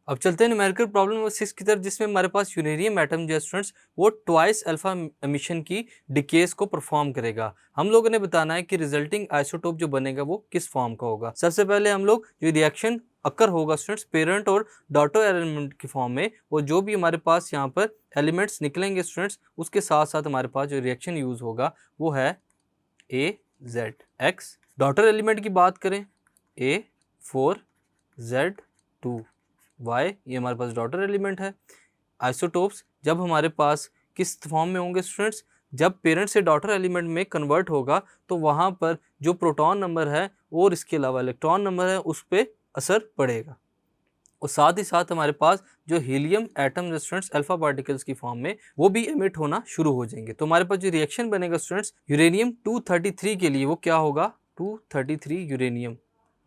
अब चलते हैं न्यूमेरिकल प्रॉब्लम नंबर 6 की तरफ, जिसमें हमारे पास यूरेनियम एटम जो है स्टूडेंट्स वो ट्वाइस अल्फा एमिशन की डिकेस को परफॉर्म करेगा। हम लोगों ने बताना है कि रिजल्टिंग आइसोटोप जो बनेगा वो किस फॉर्म का होगा। सबसे पहले हम लोग जो रिएक्शन अकर होगा स्टूडेंट्स पेरेंट और डॉटर एलिमेंट की फॉर्म में, और जो भी हमारे पास यहाँ पर एलिमेंट्स निकलेंगे स्टूडेंट्स उसके साथ साथ हमारे पास जो रिएक्शन यूज होगा वो है AZX। डॉटर एलिमेंट की बात करें A4Z2 वाई, ये हमारे पास डॉटर एलिमेंट है। आइसोटोप्स जब हमारे पास किस फॉर्म में होंगे स्टूडेंट्स, जब पेरेंट से डॉटर एलिमेंट में कन्वर्ट होगा तो वहाँ पर जो प्रोटॉन नंबर है और इसके अलावा इलेक्ट्रॉन नंबर है उस पर असर पड़ेगा। और साथ ही साथ हमारे पास जो helium atom students alpha particles की फॉर्म में वो भी एमिट होना शुरू हो जाएंगे। तो हमारे पास जो रिएक्शन बनेगा स्टूडेंट्स यूरेनियम 233 के लिए वो क्या होगा, 233 यूरेनियम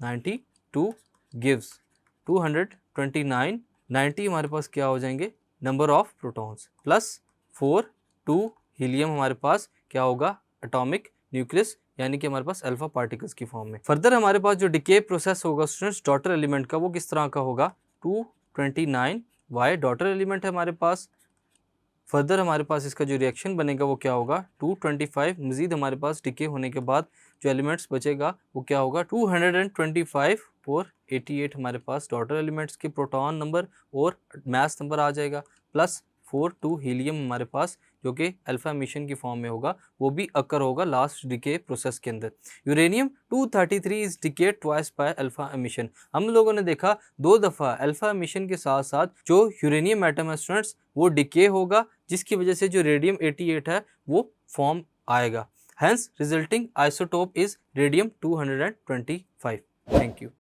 92 गिव्स 229, 90 हमारे पास क्या हो जाएंगे number of protons, plus 4 2 helium हमारे पास क्या होगा एटॉमिक न्यूक्लियस, यानी कि हमारे पास अल्फा पार्टिकल्स की फॉर्म में। फर्दर हमारे पास जो डिके प्रोसेस होगा स्टूडेंट्स डॉटर एलिमेंट का वो किस तरह का होगा, 229 वाई डॉटर एलिमेंट है हमारे पास। फर्दर हमारे पास इसका जो रिएक्शन बनेगा वो क्या होगा 225, मजीद हमारे पास डिके होने के बाद जो एलिमेंट्स बचेगा वो क्या होगा 225 और 88 हमारे पास डॉटर एलिमेंट्स के प्रोटॉन नंबर और मास नंबर आ जाएगा, प्लस 4 2 हीलियम हमारे पास जो कि अल्फा एमिशन की फॉर्म में होगा वो भी अकर होगा लास्ट डिके प्रोसेस के अंदर। Uranium 233 is decade twice by alpha emission. हम लोगों ने देखा 2 दफ़ा अल्फा एमिशन के साथ साथ जो यूरेनियम एटम है स्टूडेंट्स वो डिके होगा, जिसकी वजह से जो रेडियम 88 है वो फॉर्म आएगा। Hence resulting isotope is radium 225. Thank you.